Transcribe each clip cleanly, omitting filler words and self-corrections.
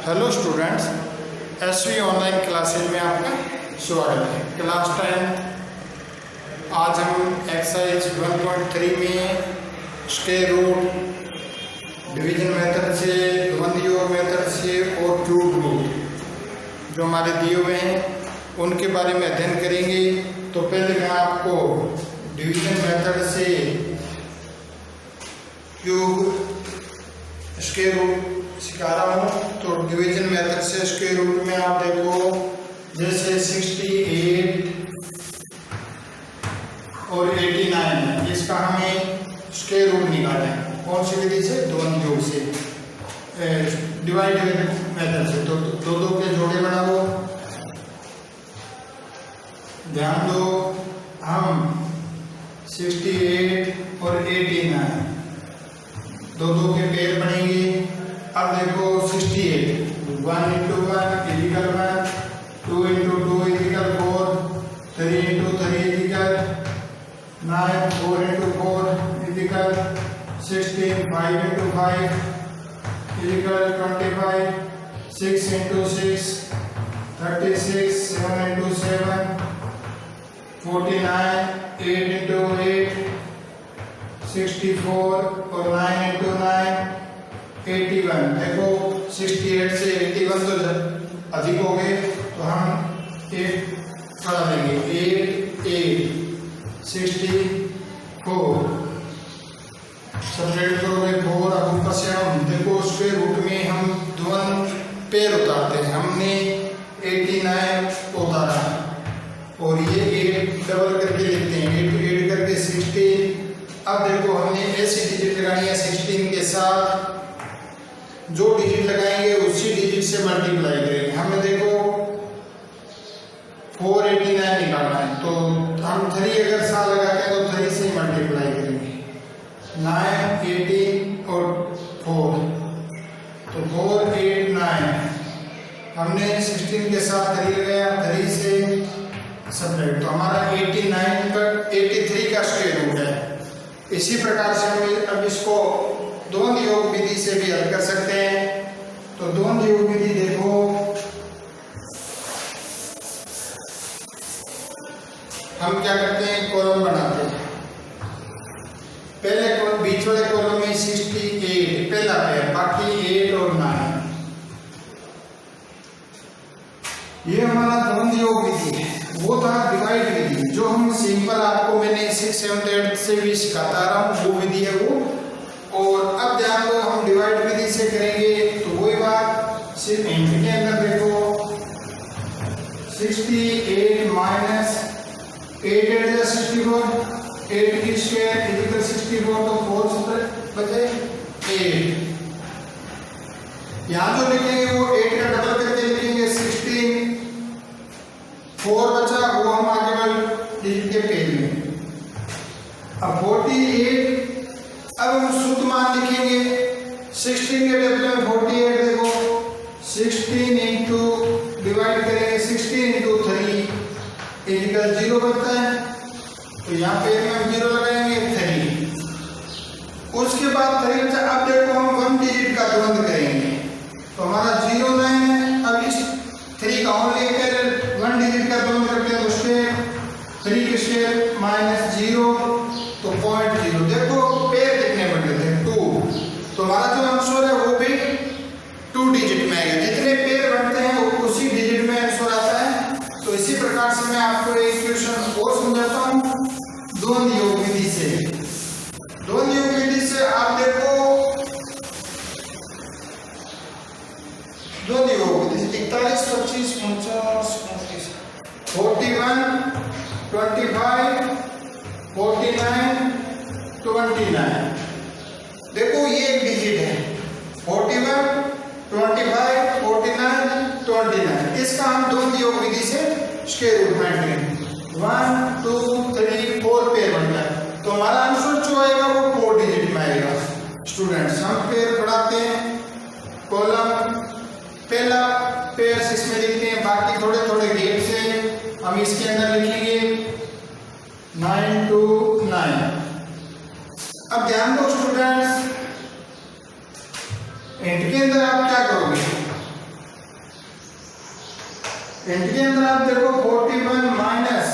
Hello students, SV online classes में आपका स्वागत है। क्लास 10 आज हम एक्सरसाइज 1.3 में स्क्वायर रूट, डिवीजन मेथड से, द्वंद्व योग मेथड से और क्यूब रूट जो हमारे दिए हुए हैं उनके बारे में अध्ययन करेंगे। तो पहले मैं आपको डिवीजन मेथड से क्यूब स्क्वायर रूट सिखा रहा हूँ। तो डिवीजन मेथड से स्क्वायर रूट में आप देखो, जैसे 68 और 89 इसका हमें स्क्वायर रूट निकालना है। कौन सी विधि से? द्वंद्व योग से, डिवाइड मेथड से। तो दो के जोड़े बनाओ। ध्यान दो, हम 68 और 89 दो के पेयर बनेंगे। अब देखो 68 1 into 1 equal 1, 2 into 2 equal 4, 3 into 3 equal 9, 4 into 4 equal 16, 5 into 5 equal 25, 6 into 6 36, 7 into 7 49, 8 into 8 64 और 9 into 9 81। देखो 68 से 81 तो अधिक हो गए, तो हम 8 बढ़ा देंगे। 8 8 64 सब्ट्रैक्ट करोगे 4। अब ऊपर से हम देखो स्क्वायर रूट में हम द्वंद्व पेयर उतारते हैं। हमने 89 उतारा और ये 8 डबल करके लिखते हैं, 8 8 करके 16। अब देखो हमने ऐसी डिजिट लगानी है 16 के साथ, जो डिजिट लगाएंगे उसी डिजिट से मल्टीप्लाई करेंगे। हमें देखो 489 निकालना है, तो हम 3 अगर साथ लगाते हैं तो 3 से मल्टीप्लाई करेंगे। 9 18 और 4, तो 4 8 9। हमने 16 के साथ 3 लगाया, 3 से सब्ट्रैक्ट, तो हमारा 89 पर 83 का स्क्वायर रूट है। इसी प्रकार से हम अब इसको द्वंद्व योग विधि से भी हल कर सकते हैं। तो द्वंद्व योग विधि देखो, हम क्या करते हैं, कॉलम बनाते हैं। पहले कॉलम, बीच वाले कॉलम में 68 पहला पेयर, बाकी 8 और 9। ये हमारा द्वंद्व योग विधि है। वो था डिवाइड विधि, जो हम सिंपल आपको मैंने 6 7 8 से भी सिखाता रहा हूँ, वो विधि है वो। और अब ध्यान दो, हम डिवाइड विधि से करेंगे तो वही बात, सिर्फ इंट के अंदर देखो 68 माइनस 8 8 या 64, 8 की स्क्वायर इक्वल 64, तो 4 बचे 8। यहाँ जो लिखेंगे वो 8 का डबल करके लिखेंगे 16, 4 बचा, वो हम आगे वाले डिजिट के पेज में। अब 48, अब हम शुद्ध मान लिखेंगे 16 के टेबल में 48। देखो 16 इंटू डिवाइड करेंगे 16 इंटू 3 इक्वल 0 बनता है, तो यहाँ पे हम 0 लगाएंगे 3। उसके बाद 3 बचा। अब देखो हम 1 डिजिट का द्वंद्व करेंगे, तो हमारा 0 9 है। अब इस 3 का और लेकर 1 डिजिट का द्वंद्व करते हैं, उसके 3 के स्क्वायर माइनस 0, तो 0.0। देखो पेयर कितने बने थे, 2। तो हमारा जो आंसर है वो भी 2 डिजिट में आएगा। जितने पेयर बनते हैं वो उसी डिजिट में आंसर आता है। तो इसी प्रकार से मैं आपको एक क्वेश्चन और समझाता हूँ द्वंद्व योग विधि से। द्वंद्व योग विधि से आप देखो, द्वंद्व योग विधि 41 25 49 41 25 49 29। देखो ये एक डिजिट है, 41 25 49 29। इसका हम द्वंद्व योग विधि से स्क्वायर रूट मानेंगे। 1 2 3 4 पेयर बनता है, तो हमारा आंसर जो आएगा वो 4 डिजिट में आएगा। स्टूडेंट्स, हम पेयर बढ़ाते हैं। कॉलम पहला पेयर इसमें लिखते हैं, बाकी थोड़े थोड़े गैप से हम इसके अंदर लिखेंगे 9 2 9। अब ध्यान दो स्टूडेंट्स, इंट के अंदर आप क्या करोगे, इनके अंदर आप देखो 41 माइनस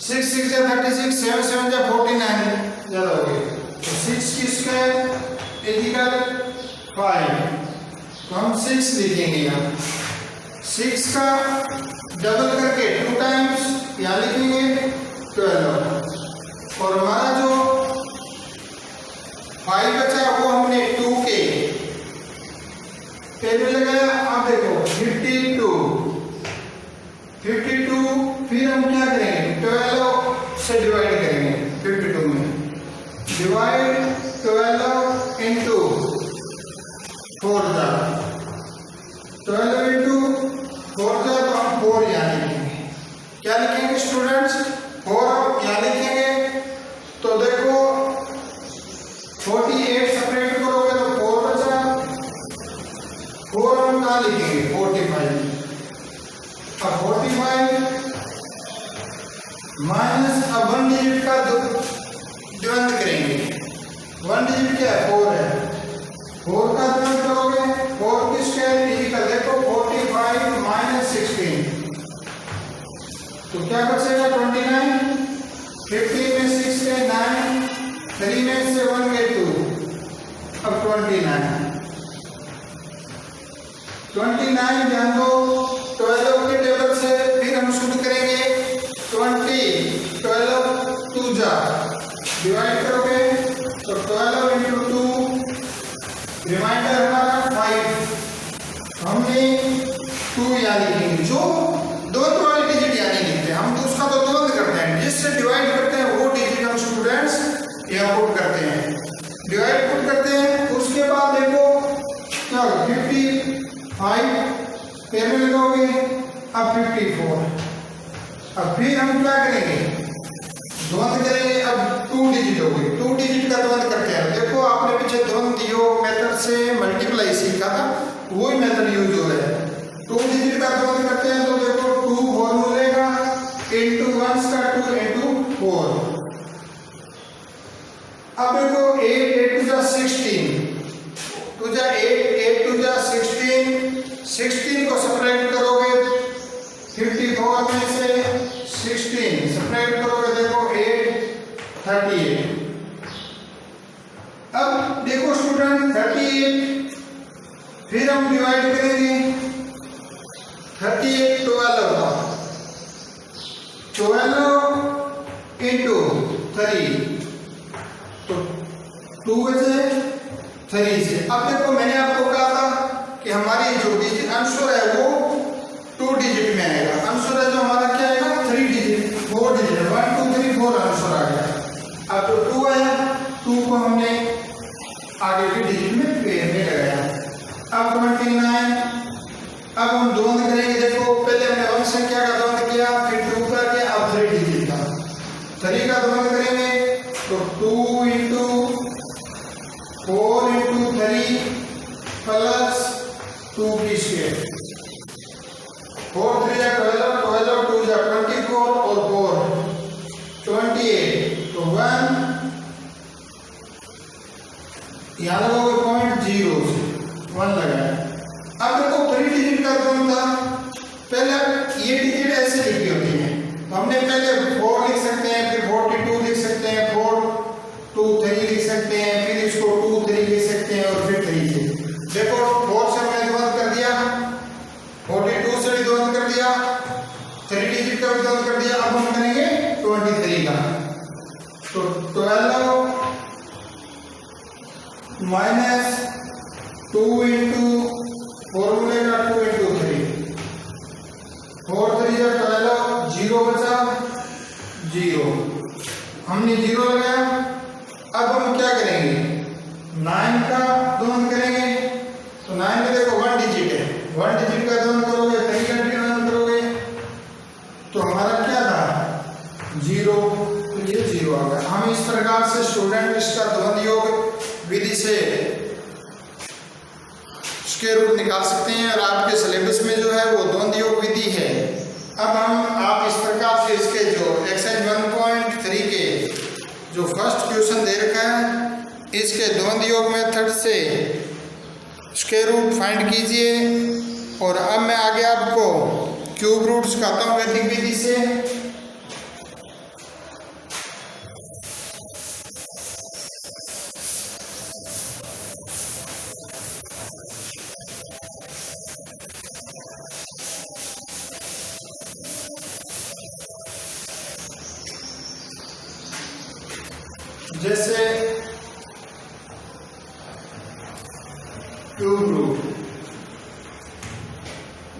6 6 जा 36, 7 7 जा 49 ज्यादा हो गए, तो 6 की स्क्वायर इक्वल 5, तो हम 6 लिखेंगे यहाँ। 6 का डबल करके 2 टाइम्स यहाँ लिखेंगे 12, और हमारा जो 5 बचा वो हमने 2 के टेबल लगाया। आप देखो 52, फिर हम क्या करेंगे 12 से डिवाइड करेंगे 52 में, डिवाइड 12 इंटू 4 जा 12 इंटू 4 जा, तो हम 4 यहाँ लिखेंगे। क्या लिखेंगे स्टूडेंट्स 4 यहाँ लिखेंगे। तो देखो 48 सेपरेट करोगे तो 4 बचा, 4 हम कहाँ लिखेंगे 45, अब 45 माइनस, अब 1 डिजिट का द्वंद्व करेंगे। 1 डिजिट क्या है 4 है, 4 का द्वंद्व करोगे 4 की स्क्वायर इक्वल देखो 45 माइनस 16, तो क्या बचेगा 29, 15 में 6 है 9, 3 में से 1 गए 2, अब 29 ध्यान दो 12 के टेबल से, फिर हम शुरू करेंगे 20, 12 2 जा डिवाइड करोगे तो 12 इंटू 2, रिमाइंडर हमारा 5, हमने 2 यहाँ लिखेंगे। जो द्वंद्व वाले डिजिट यहाँ नहीं लिखते हम, तो उसका तो द्वंद्व करते हैं, जिससे डिवाइड करते हैं वो डिजिट हम स्टूडेंट्स यहाँ पुट करते हैं, डिवाइड पुट करते हैं। उसके बाद देखो क्या 55 पेड़ में लगाओगे, अब 54, अब फिर हम क्या करेंगे द्वंद्व करेंगे। अब 2 डिजिट हो गए, 2 डिजिट का द्वंद्व करते हैं। देखो आपने पीछे द्वंद्व योग मेथड से मल्टीप्लाई सीखा था, वही मेथड यूज हो रहा है। 2 डिजिट का द्वंद्व करते हैं तो देखो 2 4 मिलेगा, इंटू 1 का 2 इंटू 4, अब देखो 8 8 2 16, 2 जा 8 8 2 जा 16 को सेपरेट करोगे 54 में से 16 सेपरेट करोगे देखो 8 38, अब देखो स्टूडेंट 38 फिर हम डिवाइड करेंगे 38 12 का 12 इंटू 3, तो 2 बचे 3 से। अब देखो मैंने आपको कहा था कि हमारी जो डिजिट आंसर है वो 2 डिजिट में आएगा, आंसर है जो हमारा क्या आएगा 3 डिजिट 4 डिजिट 1 2 3 4 आंसर आ गया। अब तो 2 आया, 2 को हमने आगे के डिजिट में पेड़ में लगाया। अब 29, अब हम द्वंद्व करेंगे। देखो पहले हमने 1 संख्या का द्वंद्व किया, फिर 2 का किया, अब 3 डिजिट का 3 का द्वंद्व करेंगे तो 2 इंटू 4 इंटू 3 प्लस 2 की स्क्वायर, 4 3 या 12, 12 2 या 24 और 4 28, तो 1 यहाँ लगाओगे पॉइंट 0 से 1 लगाया। अब देखो 3 डिजिट का द्वंद्व था, पहले ये डिजिट ऐसे लिखी होती है, तो हमने पहले 4 लिख सकते हैं, फिर 42 लिख सकते हैं, 4 2 3 लिख सकते हैं, फिर इसको 2 3 लिख सकते हैं और फिर 3 से। देखो 4 से हमने द्वंद्व कर दिया, 42 से भी द्वंद्व कर दिया, 3 डिजिट का भी द्वंद्व कर दिया। अब हम करेंगे 23 का, तो 12 माइनस 2 इंटू फॉर्मूले का 2 इंटू 3, 4 3 या 12, 0 बचा 0, हमने 0 लगाया। अब हम क्या करेंगे 9 का द्वंद्व करेंगे, तो 9 में देखो 1 डिजिट है, 1 डिजिट का द्वंद्व करोगे 3 का द्वंद्व करोगे तो हमारा क्या था 0, तो ये 0 आ गया। हम इस प्रकार से स्टूडेंट इसका द्वंद्व योग विधि से स्क्वायर रूट निकाल सकते हैं, और आपके सिलेबस में जो है वो द्वंद्व योग विधि है। अब आप इस प्रकार से इसके जो एक्सरसाइज 1.3 के जो फर्स्ट क्वेश्चन दे रखा है इसके द्वंद्व योग मेथड से स्क्वायर रूट फाइंड कीजिए। और अब मैं आगे आपको क्यूब रूट्स खाता हूँ वैदिक विधि से। जैसे क्यूब रूट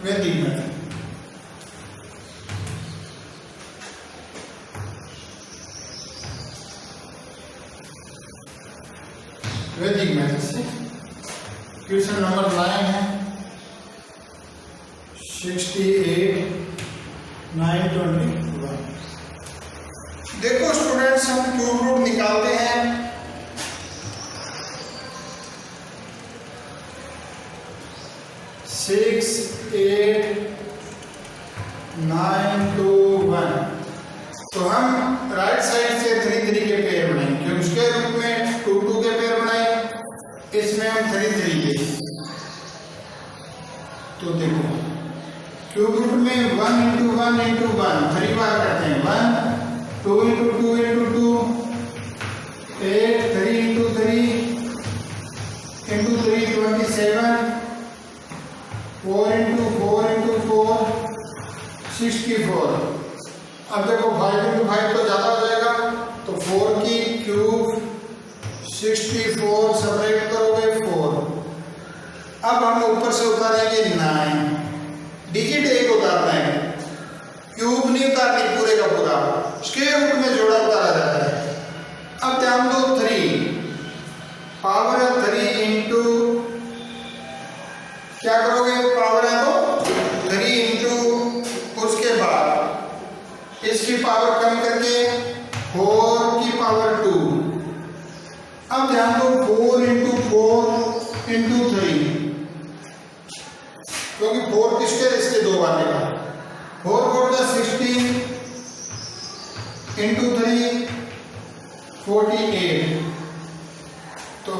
वैदिक में जैसे क्वेश्चन नंबर 9 है 68,921। देखो स्टूडेंट्स, हम क्यूब रूट निकालते हैं। सिक्स 8 9 2 1। तो हम राइट साइड से 3 3 के पेयर बनाएंगे, क्योंकि उसके रूप में 2 2 के पेयर बनाए, इसमें हम 3 3 के। तो देखो क्यूब रूट में 1 into 1 into 1 3 बार करते हैं। 1 2 into 2 into 2 8 3 into 3 into 3 27 4 into 4 into 4 64। अब देखो 5 into 5 तो ज्यादा हो जाएगा, तो 4 की क्यूब 64 सेपरेट करोगे 4। अब हम ऊपर से उतारेंगे 9, डिजिट 1 उतारना है, क्यूब नहीं उतारनी पूरे का पूरा, स्क्वायर रूट में जोड़ा उतारा जाता है। अब ध्यान दो 3 पावर 3 इंटू क्या करोगे, पावर है तो 3 इंटू उसके बाद इसकी पावर कम करके 4 की पावर 2। अब ध्यान दो 4 इंटू 4 इंटू 3, क्योंकि 4 किसके इसके 2 बार लेगा। 4 4 16 इंटू 3 48। तो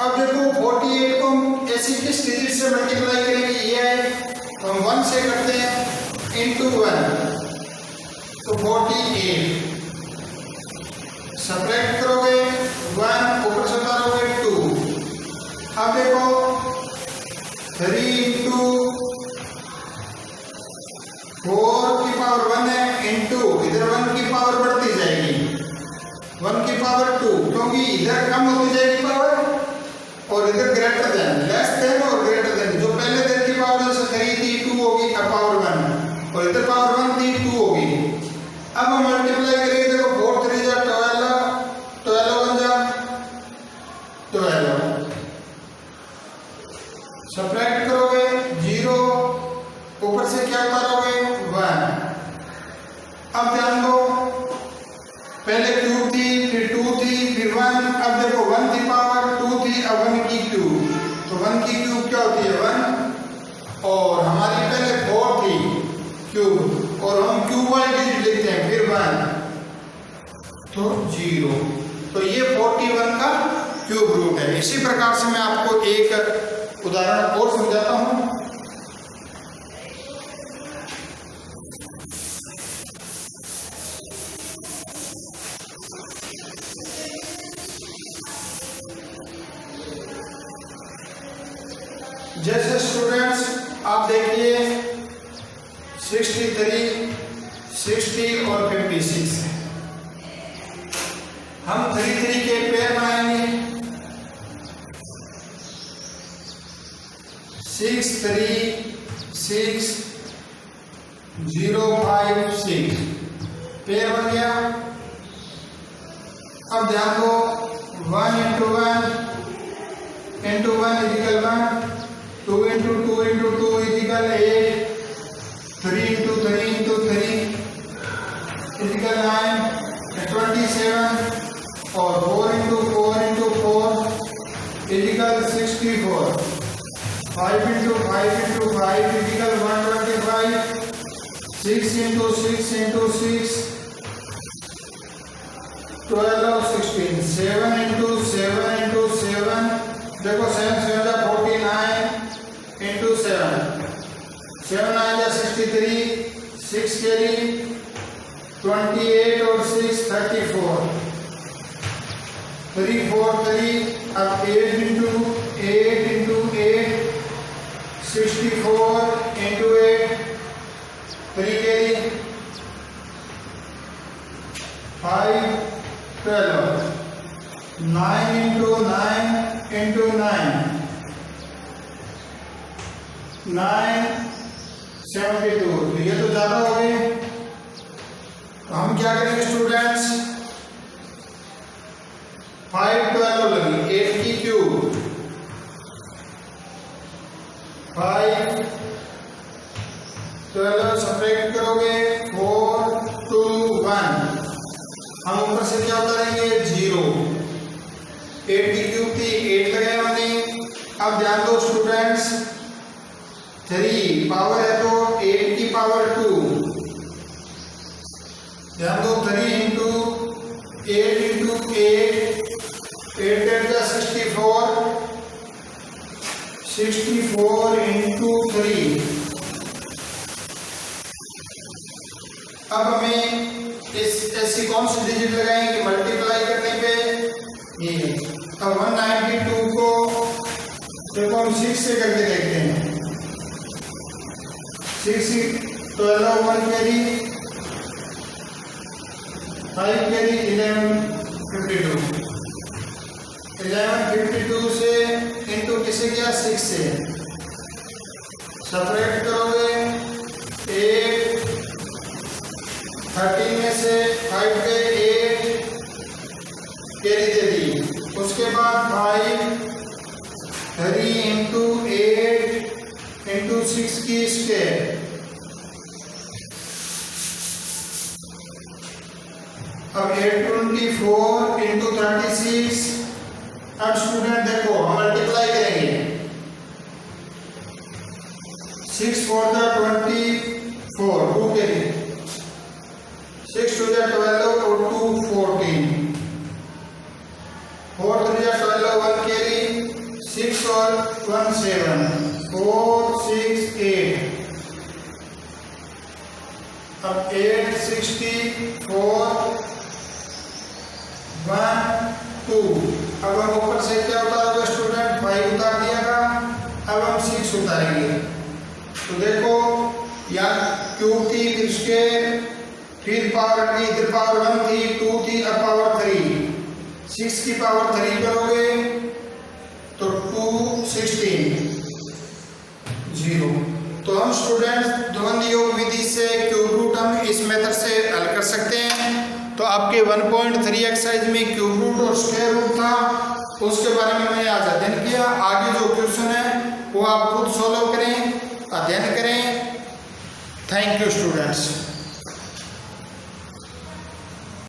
अब देखो 48 को हम ऐसी किस डिजिट से मल्टीप्लाई करेंगे, ये है तो हम 1 से करते हैं इंटू 1, तो 48 सब्ट्रैक्ट करोगे 1 ऊपर से उतारोगे 2। अब देखो 3 इंटू 4 की पावर 1 है इंटू इधर 1 की पावर बढ़ती जाएगी 1 की पावर 2, क्योंकि इधर कम होती जाएगी पावर और इधर ग्रेटर देन, लेस देन और ग्रेटर देन। जो पहले देन की पावर से 3 थी 2 होगी, अब पावर 1 और इधर पावर 1 थी 2 होगी। अब हम मल्टीप्लाई करेंगे, देखो 4 3 जा 12, 12 1 जा 12, सब्ट्रैक्ट करोगे 0 ऊपर से क्या उतारोगे 1। अब ध्यान दो पहले क्यूब थी, फिर 2 थी, फिर 1। अब देखो 1 की पावर 2 थी, अब 1 की क्यूब, तो 1 की क्यूब क्या होती है 1, और हमारी पहले 4 थी क्यूब, और हम क्यूब वाली डिजिट लिखते हैं फिर 1 तो 0। तो ये 41 का क्यूब रूट है। इसी प्रकार से मैं आपको एक उदाहरण और समझाता हूं। जैसे स्टूडेंट्स आप देखिए 63, 60 और 56 है। हम 3 3 के पेयर बनाएंगे। 6 3 6 0 5 6 पेयर बन गया। अब ध्यान दो 1 into 1 into 1 equal 1, 2 into 2 into 2 equal 8, 3 into 3 into 3 equal 9, 27 और 4 into 4 into 4 equal 64, 5 into 5 into 5 equal 125, 6 into 6 into 6 12 16, 7 into 7 into 7, देखो 7 7 49 into 7, 7 9 जा 63, 6 कैरी 28 और 6 34, 3 4 3, अब 8 into 8 64 into 8, 3 कैरी 5 12, 9 into 9 9 72, तो ये तो ज्यादा हो गए। तो हम क्या करेंगे स्टूडेंट्स, 5 12 लगी 8 की क्यूब, 5 12 सब्ट्रैक्ट करोगे 4 2 1, हम ऊपर से क्या उतारेंगे 0, 8 की क्यूब थी 8 लगाया हमने। अब ध्यान दो स्टूडेंट्स, 3 पावर है तो 8 की पावर 2, ध्यान दो 3 इंटू 8 इंटू 8, 8 8 का 64, 64 इंटू 3। अब हमें इस ऐसी कौन सी डिजिट लगाएंगे मल्टीप्लाई करने पे, ये। अब 192 को देखो हम 6 से करके देखते हैं, 6 12 1 कैरी 5 कैरी 11 52 से इंटू किसे किया 6 से, सेपरेट करोगे 8 13 में से 5 के 8 कैरी दे दी, उसके बाद 5 3 इंटू 8 इंटू 6 की स्केयर, अब 824 इंटू 36। अब स्टूडेंट देखो हम मल्टीप्लाई करेंगे, 6 4 24 2 के लिए, 6 2 12 और 2 14, 4 3 12 1 कैरी 6 और 1 7 4 6 8, अब 8 64 1 2, अब हम ऊपर से क्या उतारोगे स्टूडेंट 5 उतार दिया था, अब हम 6 उतारेंगे। तो देखो यहाँ क्यूब थी, फिर स्केयर, फिर पावर थी, इधर पावर 1 थी 2 थी, अब पावर 3, 6 की पावर 3 करोगे तो 2 16 0। तो हम स्टूडेंट्स द्वंद्व योग विधि से क्यूब रूट हम इस मेथड से हल कर सकते हैं। तो आपके 1.3 एक्सरसाइज में क्यूब रूट और स्क्वायर रूट था, उसके बारे में मैंने आज अध्ययन किया। आगे जो क्वेश्चन है वो आप खुद सॉल्व करें, अध्ययन करें। Thank you students.